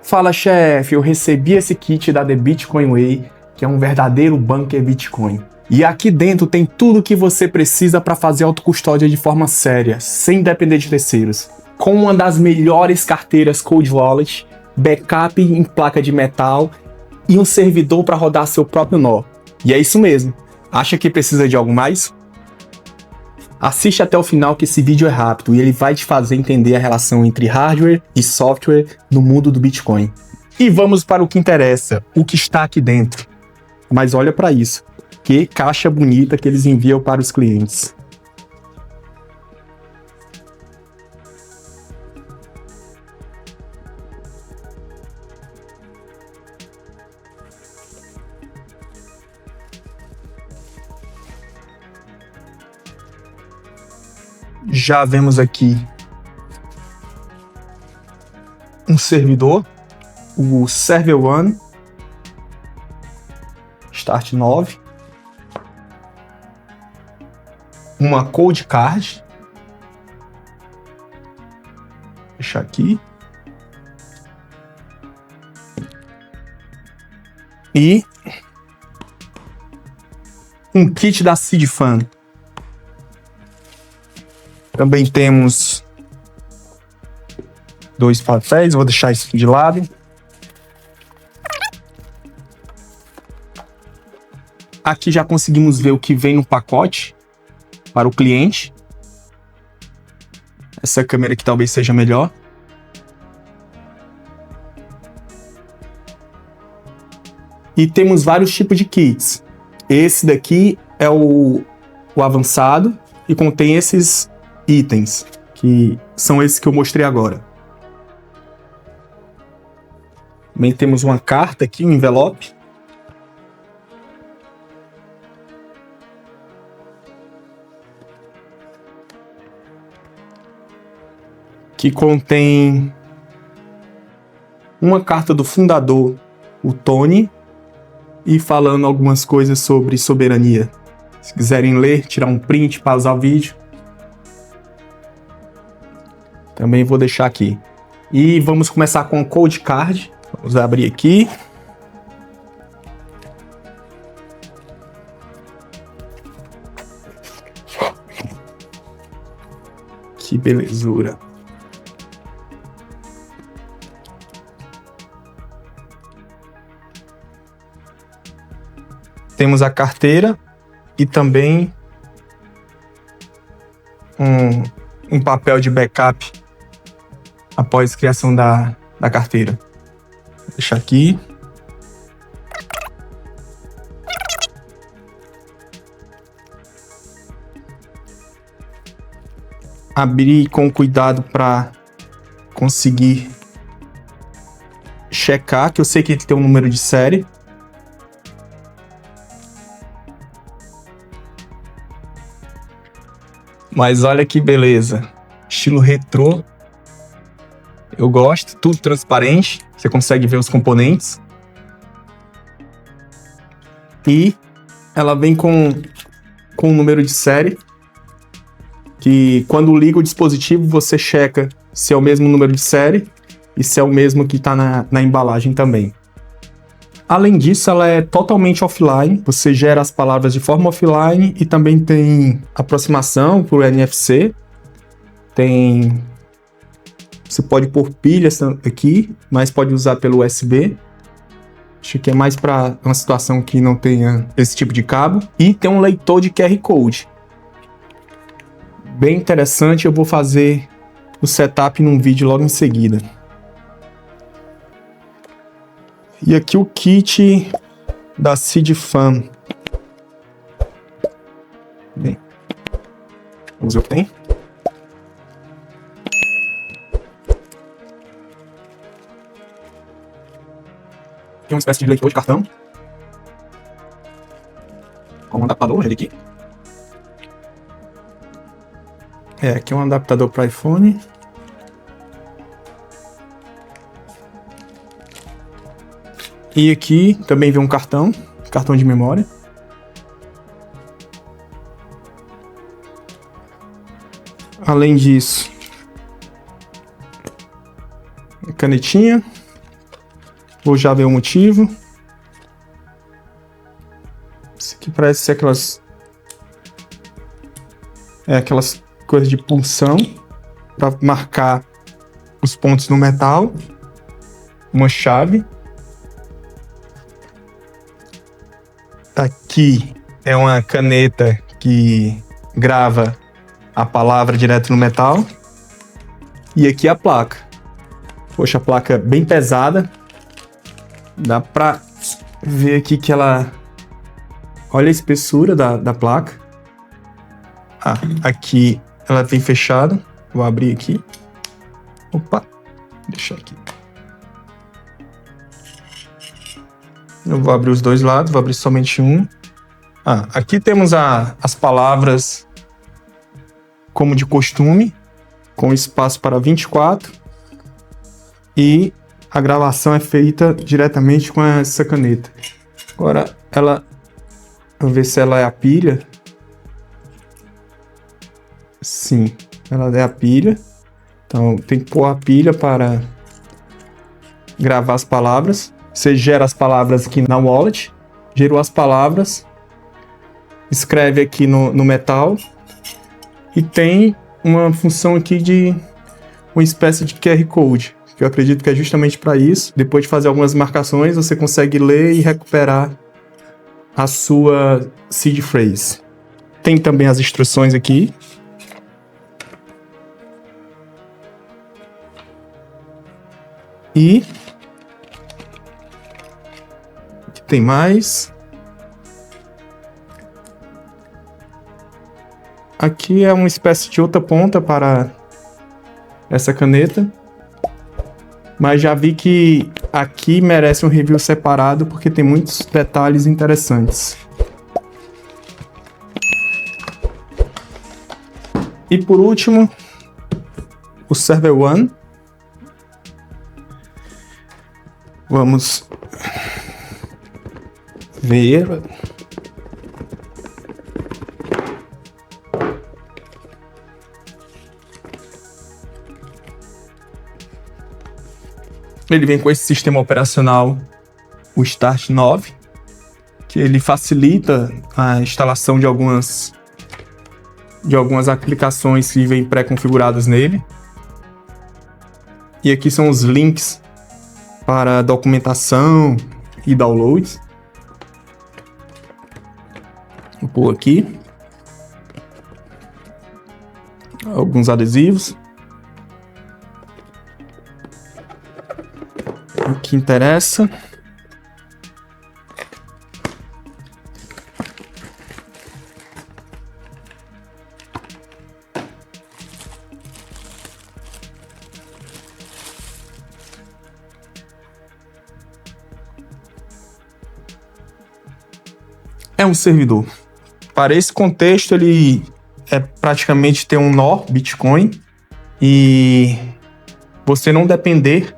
Fala, chefe, eu recebi esse kit da The Bitcoin Way, que é um verdadeiro bunker Bitcoin. E aqui dentro tem tudo o que você precisa para fazer autocustódia de forma séria, sem depender de terceiros. Com uma das melhores carteiras Cold Wallet, backup em placa de metal e um servidor para rodar seu próprio nó. E é isso mesmo. Acha que precisa de algo mais? Assiste até o final que esse vídeo é rápido e ele vai te fazer entender a relação entre hardware e software no mundo do Bitcoin. E vamos para o que interessa, o que está aqui dentro. Mas olha para isso, que caixa bonita que eles enviam para os clientes. Já vemos aqui um servidor, o Server One Start 9, uma Cold Card, deixa aqui, e um kit da Seed Fund. Também temos 2 papéis, vou deixar isso de lado. Aqui já conseguimos ver o que vem no pacote para o cliente. Essa câmera aqui talvez seja melhor. E temos vários tipos de kits. Esse daqui é o avançado e contém esses itens, que são esses que eu mostrei agora. Também temos uma carta aqui, um envelope. Que contém uma carta do fundador, o Tony, e falando algumas coisas sobre soberania. Se quiserem ler, tirar um print, pausar o vídeo, também vou deixar aqui. E vamos começar com a Cold Card. Vamos abrir aqui. Que belezura. Temos a carteira e também um papel de backup após a criação da carteira. Vou deixar aqui. Abrir com cuidado para conseguir checar, que eu sei que ele tem um número de série. Mas olha que beleza, estilo retrô. Eu gosto, tudo transparente, você consegue ver os componentes. E ela vem com um número de série, que quando liga o dispositivo você checa se é o mesmo número de série e se é o mesmo que está na embalagem também. Além disso, ela é totalmente offline, você gera as palavras de forma offline e também tem aproximação por NFC, você pode pôr pilhas aqui, mas pode usar pelo USB. Acho que é mais para uma situação que não tenha esse tipo de cabo. E tem um leitor de QR Code. Bem interessante, eu vou fazer o setup num vídeo logo em seguida. E aqui o kit da Seed Fund. Bem, vamos ver o que tem. Tem uma espécie de leitor de cartão. Com um adaptador, ele aqui. Aqui é um adaptador para iPhone. E aqui também vem um cartão de memória. Além disso, canetinha, Vou já ver o motivo. Isso aqui parece ser aquelas coisas de punção para marcar os pontos no metal. Uma chave. Aqui é uma caneta que grava a palavra direto no metal. E aqui a placa. Poxa, a placa bem pesada. Dá pra ver aqui que ela... Olha a espessura da placa. Aqui ela tem fechado. Vou abrir aqui. Opa, deixa aqui. Eu vou abrir os dois lados, vou abrir somente um. Aqui temos as palavras como de costume, com espaço para 24. E a gravação é feita diretamente com essa caneta. Agora, vamos ver se ela é a pilha. Sim, ela é a pilha. Então, tem que pôr a pilha para gravar as palavras. Você gera as palavras aqui na wallet. Gerou as palavras. Escreve aqui no metal. E tem uma função aqui de uma espécie de QR Code, que eu acredito que é justamente para isso. Depois de fazer algumas marcações, você consegue ler e recuperar a sua seed phrase. Tem também as instruções aqui. E aqui tem mais. Aqui é uma espécie de outra ponta para essa caneta. Mas já vi que aqui merece um review separado porque tem muitos detalhes interessantes. E por último, o Server One. Vamos ver. Ele vem com esse sistema operacional, o Start 9, que ele facilita a instalação de algumas aplicações que vêm pré-configuradas nele. E aqui são os links para documentação e downloads. Vou pôr aqui alguns adesivos. O que interessa. É um servidor. Para esse contexto, ele é praticamente ter um nó Bitcoin e você não depender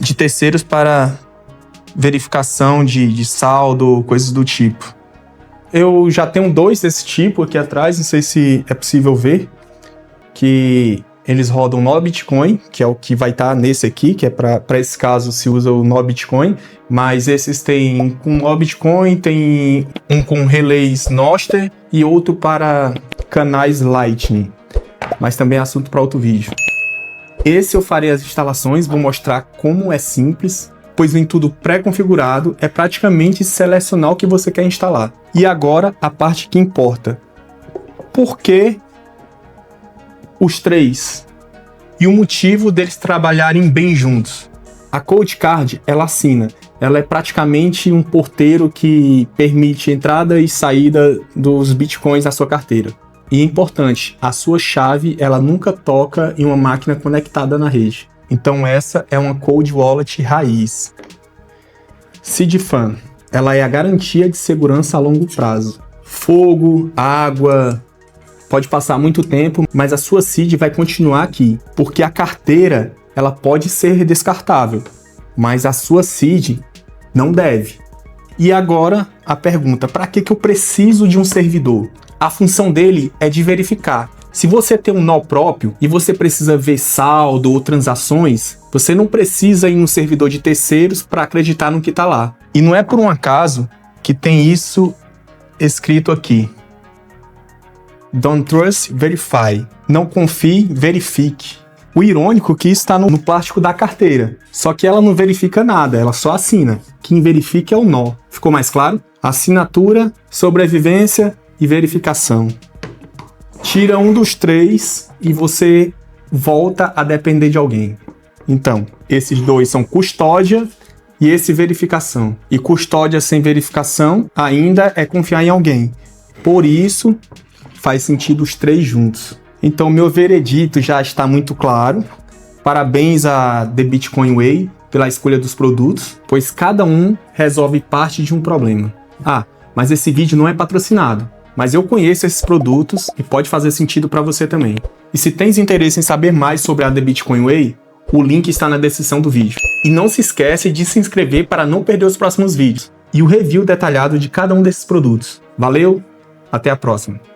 de terceiros para verificação de saldo, coisas do tipo. Eu já tenho dois desse tipo aqui atrás, não sei se é possível ver, que eles rodam nó Bitcoin, que é o que vai estar nesse aqui, que é para esse caso se usa o nó Bitcoin, mas esses tem com nó Bitcoin, tem um com relays Nostr e outro para canais Lightning, mas também é assunto para outro vídeo. Esse eu farei as instalações, vou mostrar como é simples, pois vem tudo pré-configurado, é praticamente selecionar o que você quer instalar. E agora a parte que importa. Por que os três? E o motivo deles trabalharem bem juntos. A Coldcard, ela assina. Ela é praticamente um porteiro que permite entrada e saída dos bitcoins na sua carteira. E é importante, a sua chave ela nunca toca em uma máquina conectada na rede. Então essa é uma Cold Wallet raiz. SeedFan, ela é a garantia de segurança a longo prazo. Fogo, água, pode passar muito tempo, mas a sua seed vai continuar aqui, porque a carteira ela pode ser descartável, mas a sua seed não deve. E agora a pergunta, para que eu preciso de um servidor? A função dele é de verificar Se você tem um nó próprio e você precisa ver saldo ou transações, você não precisa ir no servidor de terceiros para acreditar no que está lá. E não é por um acaso que tem isso escrito aqui. Don't trust, verify. Não confie, verifique. O irônico é que isso está no plástico da carteira. Só que ela não verifica nada, ela só assina. Quem verifica é o nó. Ficou mais claro? Assinatura, sobrevivência e verificação. Tira um dos três e você volta a depender de alguém. Então, esses dois são custódia e esse verificação. E custódia sem verificação ainda é confiar em alguém. Por isso, faz sentido os três juntos. Então, meu veredito já está muito claro. Parabéns a The Bitcoin Way pela escolha dos produtos, pois cada um resolve parte de um problema. Ah, mas esse vídeo não é patrocinado. Mas eu conheço esses produtos e pode fazer sentido para você também. E se tens interesse em saber mais sobre a The Bitcoin Way, o link está na descrição do vídeo. E não se esquece de se inscrever para não perder os próximos vídeos e o review detalhado de cada um desses produtos. Valeu, até a próxima!